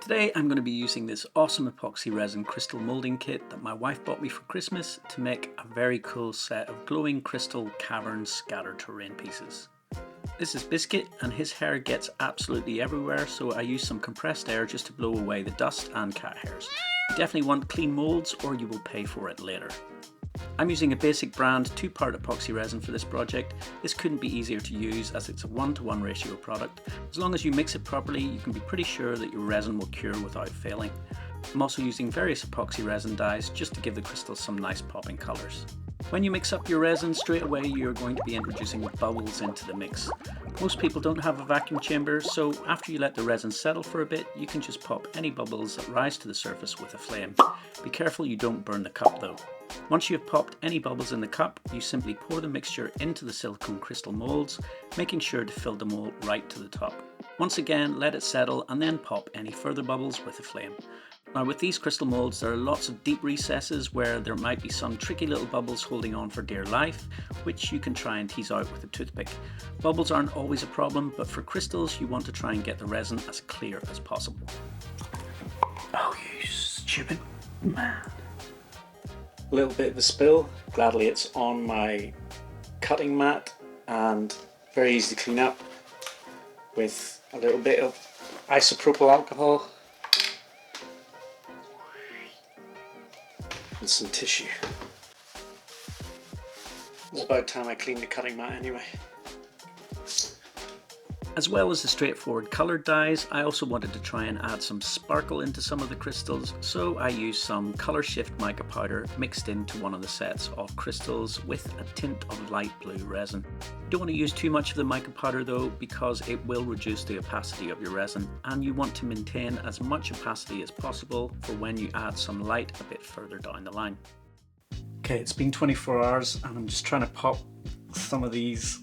Today I'm going to be using this awesome epoxy resin crystal molding kit that my wife bought me for Christmas to make a very cool set of glowing crystal cavern scattered terrain pieces. This is Biscuit and his hair gets absolutely everywhere, so I use some compressed air just to blow away the dust and cat hairs. You definitely want clean molds or you will pay for it later. I'm using a basic brand 2-part epoxy resin for this project. This couldn't be easier to use as it's a 1-to-1 ratio product. As long as you mix it properly, you can be pretty sure that your resin will cure without failing. I'm also using various epoxy resin dyes just to give the crystals some nice popping colours. When you mix up your resin, straight away you're going to be introducing bubbles into the mix. Most people don't have a vacuum chamber, so after you let the resin settle for a bit, you can just pop any bubbles that rise to the surface with a flame. Be careful you don't burn the cup though. Once you have popped any bubbles in the cup, you simply pour the mixture into the silicone crystal molds, making sure to fill the mold right to the top. Once again, let it settle and then pop any further bubbles with a flame. Now with these crystal molds, there are lots of deep recesses where there might be some tricky little bubbles holding on for dear life, which you can try and tease out with a toothpick. Bubbles aren't always a problem, but for crystals you want to try and get the resin as clear as possible. Oh, you stupid man. A little bit of a spill. Gladly it's on my cutting mat and very easy to clean up with a little bit of isopropyl alcohol and some tissue. It's about time I cleaned the cutting mat anyway. As well as the straightforward coloured dyes, I also wanted to try and add some sparkle into some of the crystals, so I used some Colour Shift mica powder mixed into one of the sets of crystals with a tint of light blue resin. You don't want to use too much of the mica powder though, because it will reduce the opacity of your resin, and you want to maintain as much opacity as possible for when you add some light a bit further down the line. Okay, it's been 24 hours and I'm just trying to pop some of these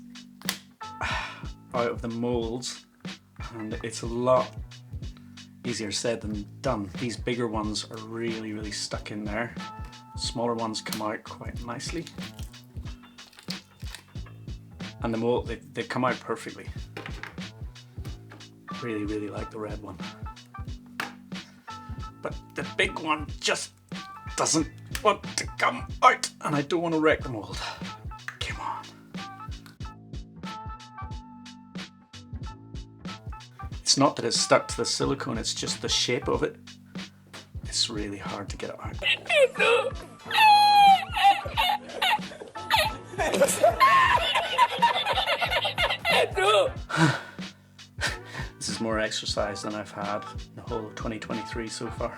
out of the molds, and it's a lot easier said than done. These bigger ones are really stuck in there. Smaller ones come out quite nicely, and the mold, they come out perfectly. Really like the red one, but the big one just doesn't want to come out, and I don't want to wreck the mold. Come on. It's not that it's stuck to the silicone, it's just the shape of it. It's really hard to get it out. This is more exercise than I've had in the whole of 2023 so far.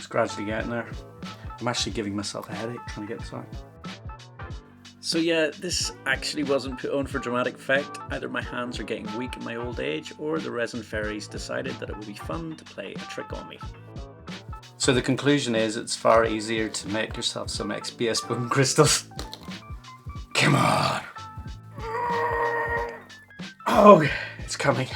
Gradually getting there. I'm actually giving myself a headache trying to get this out. So yeah, this actually wasn't put on for dramatic effect. Either my hands are getting weak in my old age, or the resin fairies decided that it would be fun to play a trick on me. So the conclusion is it's far easier to make yourself some XPS bone crystals. Come on! Oh, it's coming.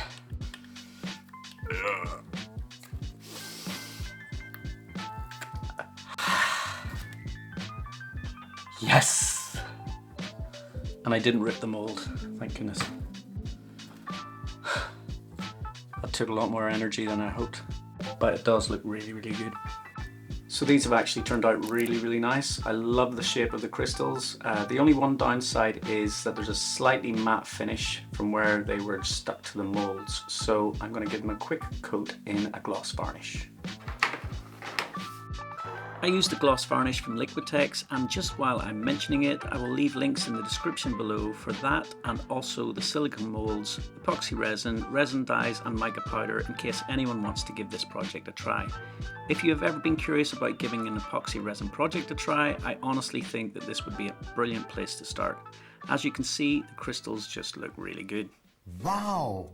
Yes! And I didn't rip the mold, thank goodness. That took a lot more energy than I hoped, but it does look really good. So these have actually turned out really nice. I love the shape of the crystals. The only one downside is that there's a slightly matte finish from where they were stuck to the molds, so I'm going to give them a quick coat in a gloss varnish. I used the gloss varnish from Liquitex, and just while I'm mentioning it, I will leave links in the description below for that, and also the silicone molds, epoxy resin, resin dyes and mica powder in case anyone wants to give this project a try. If you have ever been curious about giving an epoxy resin project a try, I honestly think that this would be a brilliant place to start. As you can see, the crystals just look really good. Wow!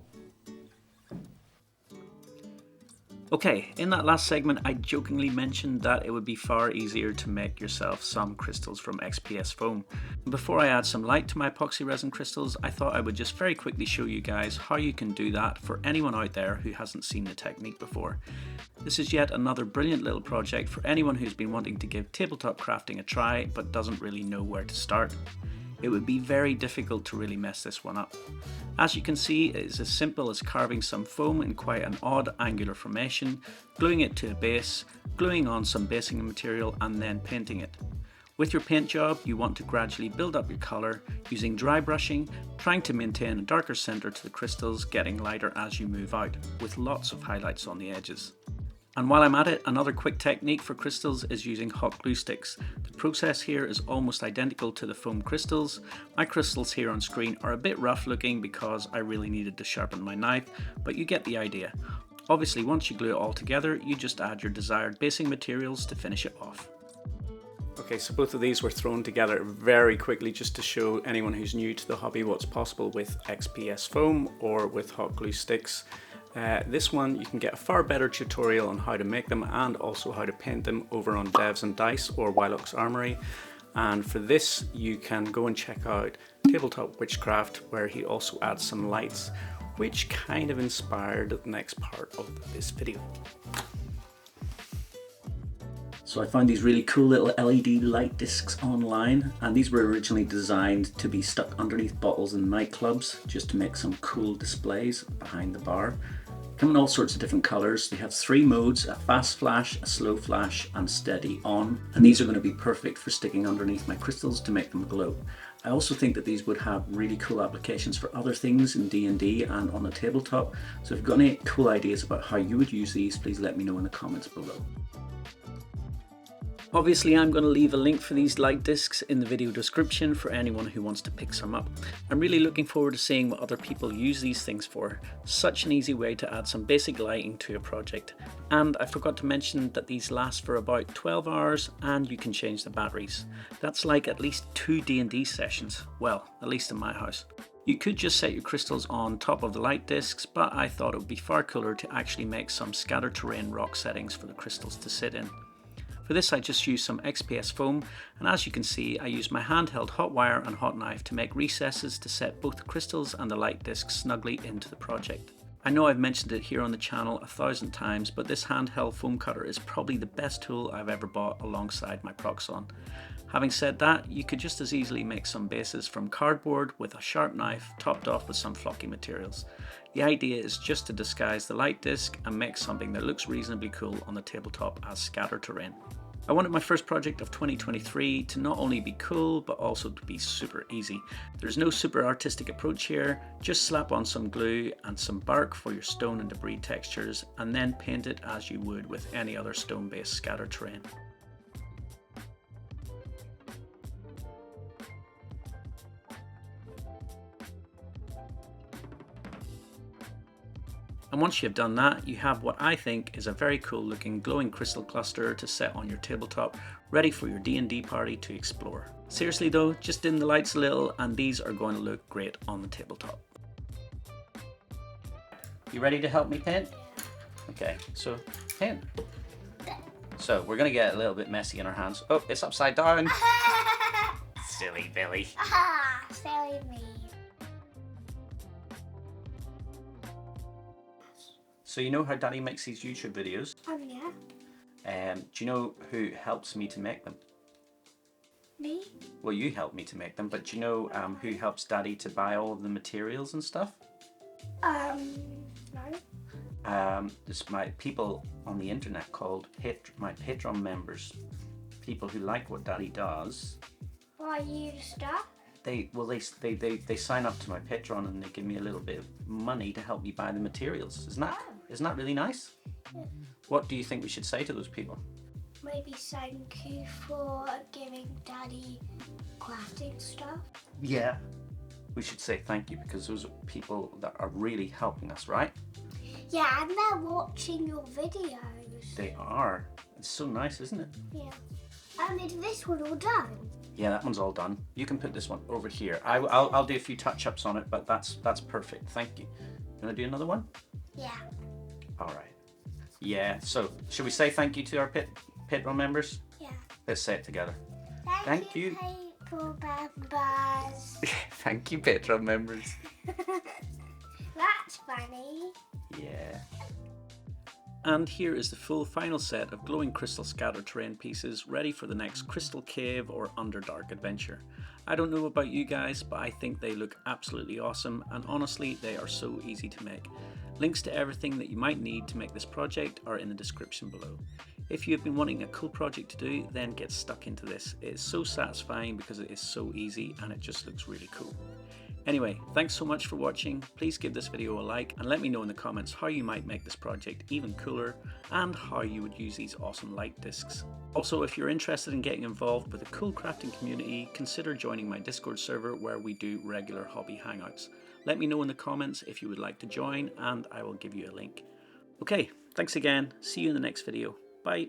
Okay, in that last segment I jokingly mentioned that it would be far easier to make yourself some crystals from XPS foam. Before I add some light to my epoxy resin crystals, I thought I would just very quickly show you guys how you can do that for anyone out there who hasn't seen the technique before. This is yet another brilliant little project for anyone who's been wanting to give tabletop crafting a try but doesn't really know where to start. It would be very difficult to really mess this one up. As you can see, it is as simple as carving some foam in quite an odd angular formation, gluing it to a base, gluing on some basing material and then painting it. With your paint job, you want to gradually build up your colour using dry brushing, trying to maintain a darker centre to the crystals, getting lighter as you move out, with lots of highlights on the edges. And while I'm at it, another quick technique for crystals is using hot glue sticks. The process here is almost identical to the foam crystals. My crystals here on screen are a bit rough looking because I really needed to sharpen my knife, but you get the idea. Obviously, once you glue it all together, you just add your desired basing materials to finish it off. Okay, so both of these were thrown together very quickly just to show anyone who's new to the hobby what's possible with XPS foam or with hot glue sticks. This one you can get a far better tutorial on how to make them and also how to paint them over on Devs and Dice or Wylock's Armory. And for this you can go and check out Tabletop Witchcraft, where he also adds some lights, which kind of inspired the next part of this video. So I found these really cool little LED light discs online, and these were originally designed to be stuck underneath bottles in nightclubs just to make some cool displays behind the bar. Come in all sorts of different colours. They have 3 modes: a fast flash, a slow flash and steady on, and these are going to be perfect for sticking underneath my crystals to make them glow. I also think that these would have really cool applications for other things in D&D and on a tabletop, so if you've got any cool ideas about how you would use these, please let me know in the comments below. Obviously, I'm going to leave a link for these light discs in the video description for anyone who wants to pick some up. I'm really looking forward to seeing what other people use these things for. Such an easy way to add some basic lighting to a project. And I forgot to mention that these last for about 12 hours and you can change the batteries. That's like at least 2 D&D sessions. Well, at least in my house. You could just set your crystals on top of the light discs, but I thought it would be far cooler to actually make some scatter terrain rock settings for the crystals to sit in. For this I just used some XPS foam, and as you can see I used my handheld hot wire and hot knife to make recesses to set both the crystals and the light discs snugly into the project. I know I've mentioned it here on the channel 1,000 times, but this handheld foam cutter is probably the best tool I've ever bought alongside my Proxxon. Having said that, you could just as easily make some bases from cardboard with a sharp knife topped off with some flocky materials. The idea is just to disguise the light disc and make something that looks reasonably cool on the tabletop as scatter terrain. I wanted my first project of 2023 to not only be cool but also to be super easy. There's no super artistic approach here, just slap on some glue and some bark for your stone and debris textures and then paint it as you would with any other stone based scatter terrain. And once you've done that, you have what I think is a very cool looking glowing crystal cluster to set on your tabletop, ready for your D&D party to explore. Seriously though, just dim the lights a little and these are going to look great on the tabletop. You ready to help me paint? Okay, so paint. So we're going to get a little bit messy in our hands. Oh, it's upside down. Silly Billy. Silly me. So you know how Daddy makes these YouTube videos? Oh yeah. Do you know who helps me to make them? Me? Well, you help me to make them, but do you know who helps Daddy to buy all of the materials and stuff? No. There's my people on the internet called my Patreon members. People who like what Daddy does. Buy you stuff? They sign up to my Patreon and they give me a little bit of money to help me buy the materials. Isn't that really nice? Yeah. What do you think we should say to those people? Maybe thank you for giving Daddy crafting stuff. Yeah. We should say thank you because those are people that are really helping us, right? Yeah, and they're watching your videos. They are. It's so nice, isn't it? Yeah. Is this one all done? Yeah, that one's all done. You can put this one over here. I'll do a few touch-ups on it, but that's perfect. Thank you. You want to do another one? Yeah. All right. Yeah, so should we say thank you to our Patreon members? Yeah. Let's say it together. Thank you, Patreon members. Thank you, Patreon members. That's funny. Yeah. And here is the full final set of glowing crystal scatter terrain pieces ready for the next crystal cave or underdark adventure. I don't know about you guys, but I think they look absolutely awesome, and honestly they are so easy to make. Links to everything that you might need to make this project are in the description below. If you have been wanting a cool project to do, then get stuck into this. It is so satisfying because it is so easy and it just looks really cool. Anyway, thanks so much for watching. Please give this video a like and let me know in the comments how you might make this project even cooler and how you would use these awesome light discs. Also, if you're interested in getting involved with a cool crafting community, consider joining my Discord server where we do regular hobby hangouts. Let me know in the comments if you would like to join and I will give you a link. Okay, thanks again. See you in the next video. Bye.